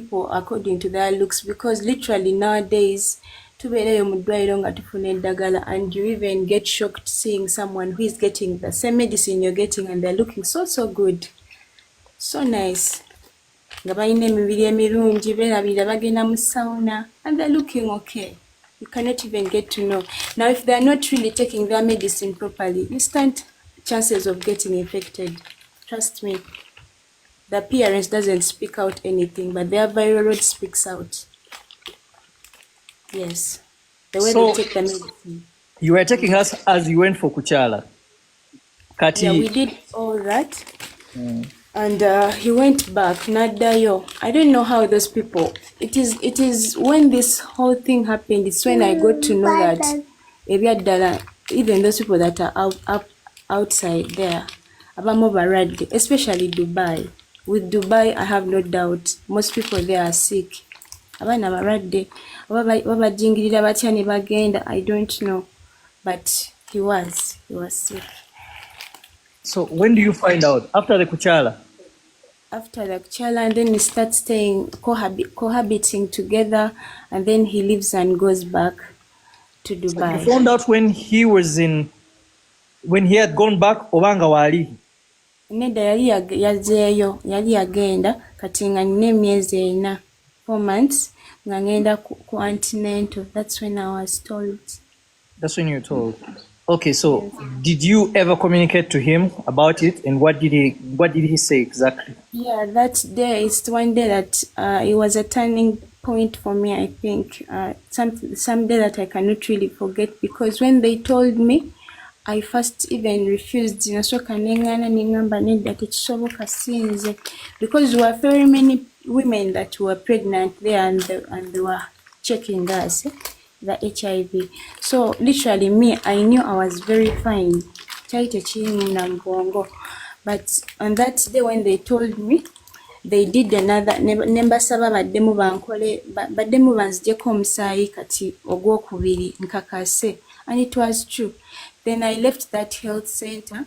people according to their looks, because literally nowadays tubeereyo mu ddwaliro nga tufuna eddagala, and you even get shocked seeing someone who is getting the same medicine you're getting and they're looking so good, so nice, nga balina emibiri emirungi, beerabira bagenda mu sauna and they're looking okay. You cannot even get to know. Now if they're not really taking their medicine properly, you stand chances of getting infected. Trust me. The appearance doesn't speak out anything, but their viral load speaks out. Yes. The way they take the medicine. You were taking us as you went for Kuchala. Kati. Yeah, we did all that. And he went back, Nadayo. I don't know how those people, it is when this whole thing happened, it's when I got to know that even those people that are outside there, especially Dubai. With Dubai, I have no doubt most people there are sick. I don't know, but he was sick. So when do you find out? After the Kuchala? After the Kuchala, and then we start staying, cohabiting together, and then he leaves and goes back to Dubai. So you found out when he had gone back, Obanga wali? Nedda yazzeeyo, yali yagenda, kati nga nina emyezi 4 months, nga ngenda ku antenatal. That's when I was told. That's when you were told. Okay, so did you ever communicate to him about it, and what did he say exactly? Yeah, that day, it's one day that it was a turning point for me, I think. Some day that I cannot really forget, because when they told me, I first even refused, because there were very many women that were pregnant there, and they were checking us, the HIV. So literally me, I knew I was very fine. But on that day when they told me, they did another nembasaba baddemu bankole baddemu banzijeko omusaayi kati ogwokubiri nkakase, and it was true. Then I left that health center.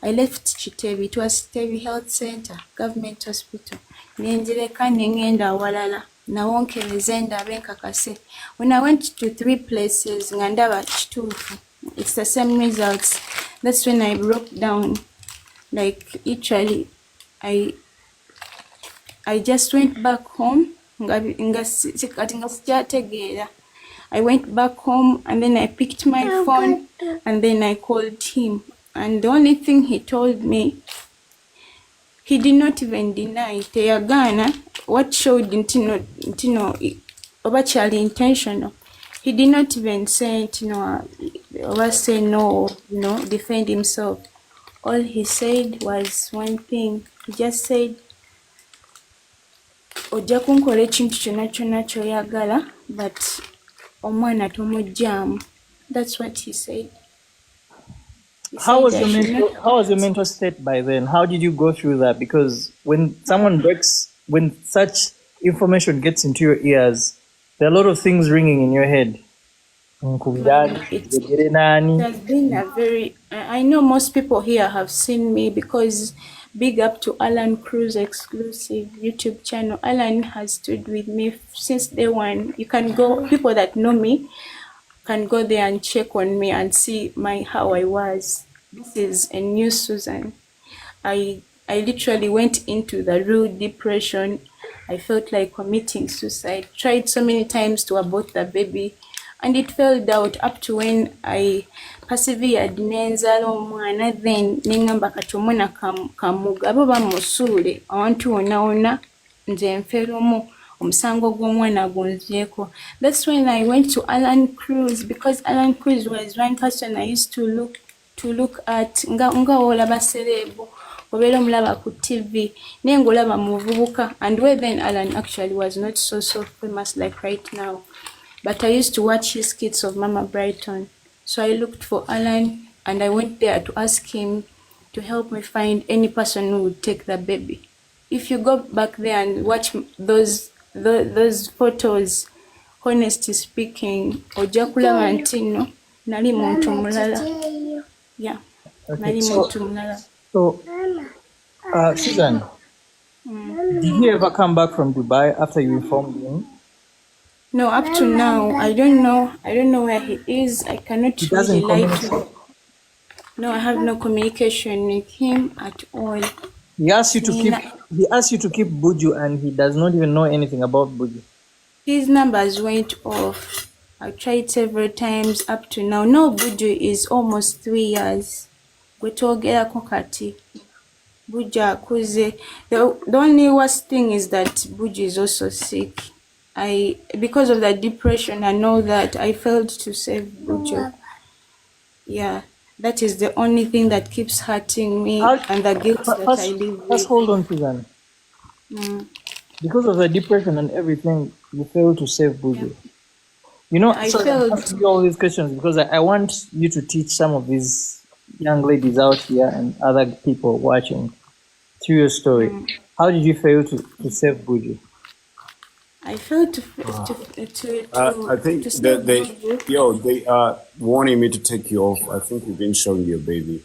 I left Chitebi. It was Chitebi Health Center, government hospital. Nenjireka nengenda awalala. Nawonkereze ndabe nkakase. When I went to 3 places, ngandaba kituufu. It's the same results. That's when I broke down. Like literally, I just went back home. I went back home, and then I picked my phone, and then I called him. And the only thing he told me, he did not even deny Teyagana, what showed actually intentional. He did not even say or say no, defend himself. All he said was one thing. He just said, Ojja kunkola ekintu kyonna kyonna ky'oyagala, but omwana tomujjaamu. That's what he said. How was your mental state by then? How did you go through that? Because when such information gets into your ears, there are a lot of things ringing in your head. It has been a very... I know most people here have seen me, because big up to Alan Cruz exclusive YouTube channel. Alan has stood with me since day one. You can go, people that know me can go there and check on me and see how I was. This is a new Suzan. I literally went into the real depression. I felt like committing suicide. Tried so many times to abort the baby, and it failed out up to when I persevered. Nenzala omwana, then nengamba kati omwana kamuga abo bamusuule awantu wonna nze nferomu omusango gw'omwana gunzyeko. That's when I went to Alan Cruz, because Alan Cruz was one person I used to look at nga olaba celebo obeera omulaba ku TV naye ng'olaba muvubuka. And where then Alan actually was not so famous like right now, but I used to watch his skits of Mama Brighton. So I looked for Alan, and I went there to ask him to help me find any person who would take the baby. If you go back there and watch those photos, honestly speaking, ojja kulaba nti nno nali muntu mulala. Yeah, okay. nali muntu mulala. So, Suzan, Did he ever come back from Dubai after you informed him? No, up to now, I don't know. I don't know where he is. I cannot He really doesn't lie to communicate. you. No, I have no communication with him at all. He asked you to keep. Nina, He asked you to keep Buju, and he does not even know anything about Buju. his numbers went off. I tried several times up to now. No, Buju is almost 3 years. Gwetwogerako kati. Buju akuze. The only worst thing is that Buju is also sick. Because of the depression and all that, I failed to save Buju. Yeah, that is the only thing that keeps hurting me and the guilt that I live First, with. hold on, Suzan. Because of the depression and everything, you failed to save Buju. Yeah. You know, I sorry, I'm failed. asking you all these questions because I want you to teach some of these young ladies out here and other people watching through your story. How did you fail to save Buju? I failed to I think save they Buju. they are wanting me to take you off. I think you've been showing your baby.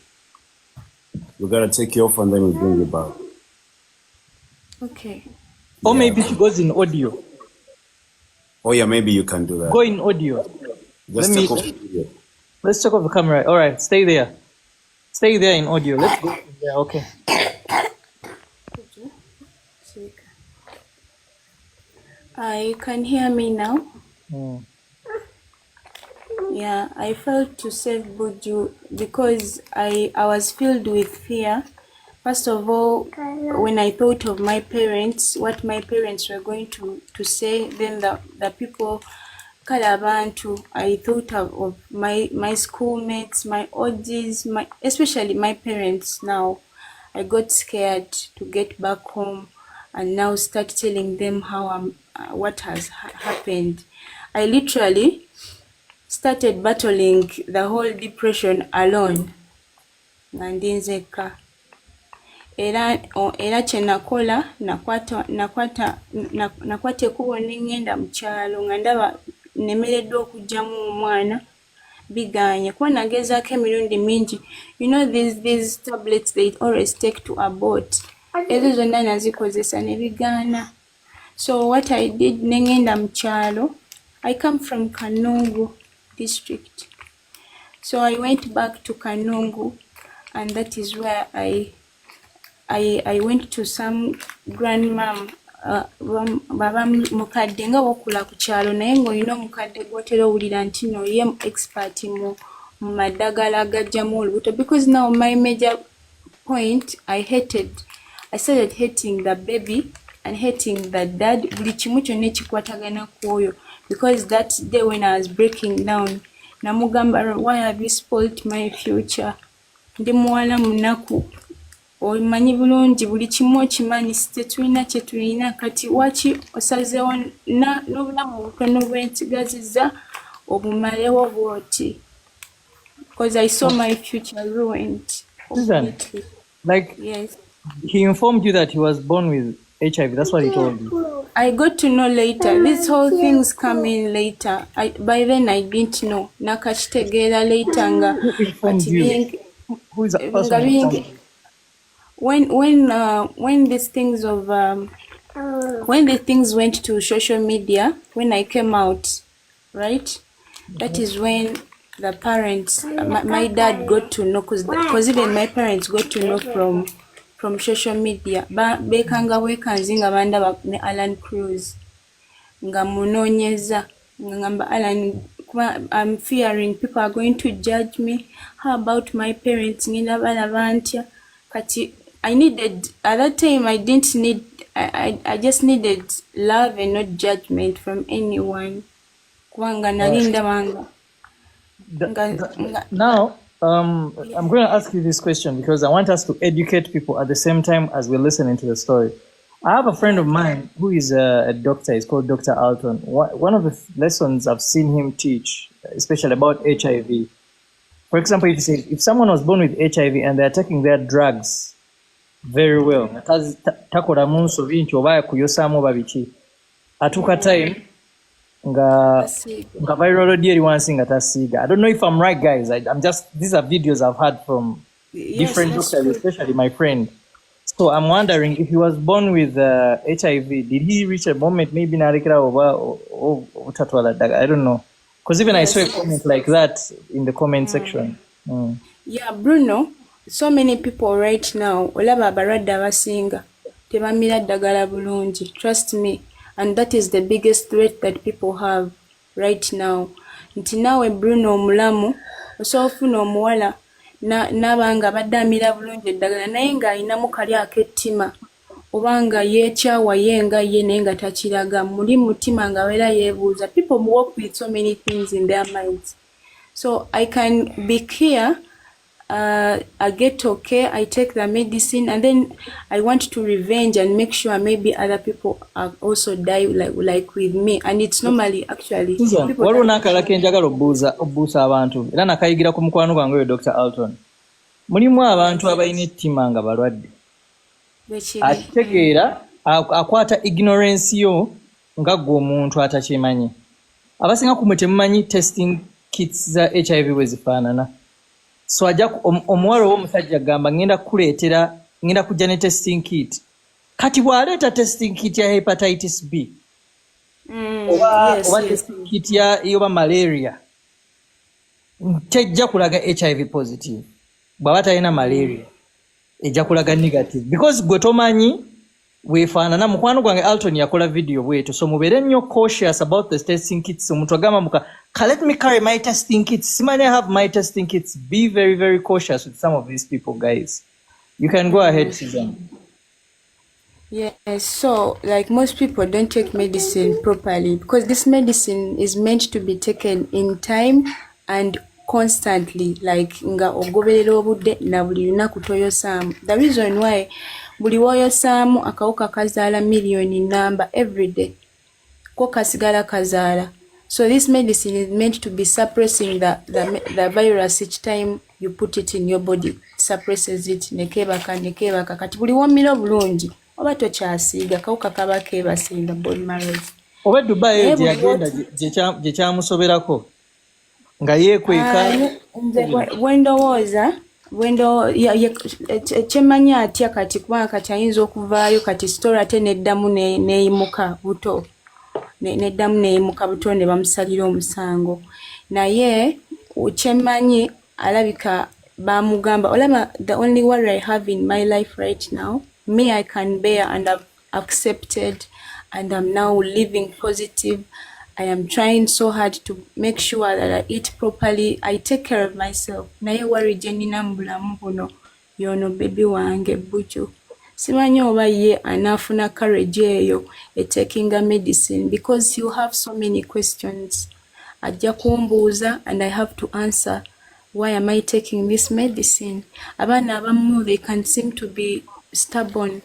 We gotta take you off and then we bring you back. Okay. Or Yeah. maybe it goes in audio. Oh yeah, maybe you can do that. Go in audio. Just take off the video. Let's check off the camera. All right, stay there. Stay there in audio. Let's go from there. Okay. You can hear me now? Mm. Yeah, I failed to save Buju because I was filled with fear. First of all, when I thought of my parents, what my parents were going to say, then the people, Kalabantu, I thought of my schoolmates, my OGs, especially my parents now. I got scared to get back home and now start telling them what has happened. I literally started battling the whole depression alone. Nandinzeka. Era kye nakola nakwata ekkubo ne ŋŋenda mu kyalo nga ndaba nnemereddwa okuggyamu omwana biganye kuba nagezaako emirundi mingi. You know these tablets they always take to abort. Ezo zonna nazikozesa ne bigaana. So what I did, ne ŋŋenda mu kyalo. I come from Kanungu district. So I went back to Kanungu and that is where I went to some grandmom baba mukadde nga wokula ku kyalo naye ng'olina omukadde gw'otera owulira nti no ye expert mu maddagala agajjamu olubuto because now my major point I started hating the baby and hating the dad buli kimu kyonna ekikwatagana ku oyo because that day when I was breaking down namugamba why have you spoilt my future ndi muwala munaku omanyi bulungi buli kimu okimanyi tetulina kye tulina kati waki osazeewo n'obulamu obutono bwensigazizza obumalewo bwoti because I saw my future ruined completely. Like, yes. He informed you that he was born with HIV. That's what he told you. I got to know later. These whole things come in later. By then I didn't know. Nakashitegeera later nga. Who informed you? Who is that person? When these things when the things went to social media, when I came out, right? That is when the parents, my dad got to know, because even my parents got to know from social media. Bekanga wekanzi nga bandaba ne Alan Cruz nga munonyeza ngamba Alan, I'm fearing people are going to judge me. How about my parents? Ngenda balaba ntya kati I needed, at that time, I didn't need, I just needed love and not judgment from anyone. Now, I'm going to ask you this question because I want us to educate people at the same time as we're listening to the story. I have a friend of mine who is a doctor. He's called Dr. Alton. One of the lessons I've seen him teach, especially about HIV. For example, if someone was born with HIV and they're taking their drugs very well, takola munso bintu oba kuyosaamu babiki atuuka time nga viral load eri wansi nga tasiiga. I don't know if I'm right, guys. I'm just, these are videos I've had from different doctors, especially my friend. So I'm wondering if he was born with HIV, did he reach a moment maybe narekera or tatwala daga? I don't know. Because even I saw a comment like that in the comment section. Yeah, Bruno, so many people right now, olaba abalwadde abasinga tebamira ddagala bulungi. Trust me. And that is the biggest threat that people have right now. Nti naawe Bruno omulamu, osobola ofuna omuwala n'abanga badde amira bulungi eddagala naye ng'alinamu kali ak'ettima oba nga yeekyawa ye nga ye naye nga takiraga muli mutima ng'abeera yeebuuza. People walk with so many things in their minds. So I can be clear, I get okay, I take the medicine, and then I want to revenge and make sure maybe other people are also die like with me. And it's normally actually Suzan, waliwo n'akalala ke njagala obbuusa abantu era nakayigira ku mukwano gwange oyo Dr. Alton. Mulimu abantu abalina ettima nga balwadde. Akitegeera akwata ignorance yo nga gwe omuntu atakimanyi. Abasinga kumwe temumanyi testing kits za HIV bwe zifaanana. So ajja omuwala w'omusajja gamba ngenda kuleetera ngenda kujja ne testing kit. Kati bw'aleeta testing kit ya hepatitis B. Oba testing kit yoba malaria. Tejja kulaga HIV positive. Bw'aba talina malaria ejja kulaga negative. Because gwe tomanyi weefaanana. Mukwano gwange Alton yakola video bwetu. So mubeere nnyo cautious about the testing kits. Omuntu agamba muka, let me carry my testing kits. Simani, I have my testing kits. Be very, very cautious with some of these people, guys. You can go ahead, Suzan. Yes, so like most people don't take medicine properly because this medicine is meant to be taken in time and constantly, like nga ogoberera obudde na buli lunaku toyosaamu. The reason why buli woyosaamu akawuka kazaala million number every day ko kasigala kazaala. So this medicine is meant to be suppressing the virus each time you put it in your body. Suppresses it nekebaka kati buli womira bulungi oba tokyasiiga kawuka kaba kebasinga body marrows. Oba Dubai yagenda gye kyamusoberako nga yeekweka bwendowooza kyemanya atya kati kubanga kati ayinza okuvaayo kati story ate neddamu neeyimuka buto neddamu neeyimuka buto ne bamusalira omusango naye kyemanyi alabika bamugamba olaba the only worry I have in my life right now, me I can bear and I've accepted and I'm now living positive. I am trying so hard to make sure that I eat properly. I take care of myself. Naye worry jenina mbulamu buno yono baby wange buju. Simanyi oba ye anafuna courage eyo taking a medicine because you have so many questions. Ajja kumbuuza and I have to answer. Why am I taking this medicine? Abana abamu they can seem to be stubborn.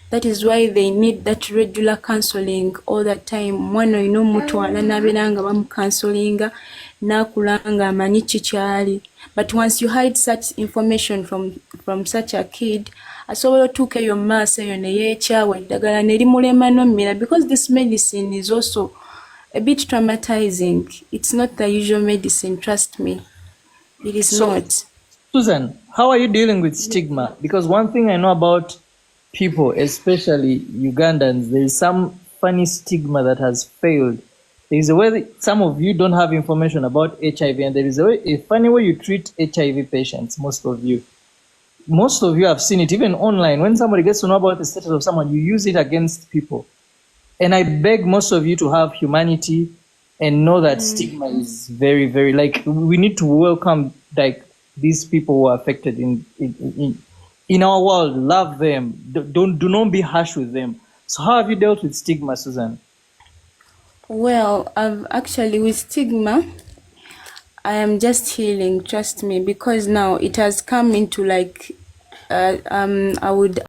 That is why they need that regular counseling all the time. Mwana ino mutwala nabiranga bamucounselinga nakulanga amanyi kikyali. But once you hide such information from such a kid, asobola otuuka eyo maaso eyo ne yeekyawa eddagala ne limulema n'ommira because this medicine is also a bit traumatizing. It's not the usual medicine, trust me. It is not. Suzan, how are you dealing with stigma? Because one thing I know about people, especially Ugandans, there is some funny stigma that has failed. There is a way that some of you don't have information about HIV, and there is a funny way you treat HIV patients, most of you. Most of you have seen it, even online. When somebody gets to know about the status of someone, you use it against people. And I beg most of you to have humanity and know that stigma is very, very, like, we need to welcome, like, these people who are affected in our world. Love them. Do not be harsh with them. So how have you dealt with stigma, Suzan? Well, actually with stigma, I am just healing, trust me, because now it has come into like, I would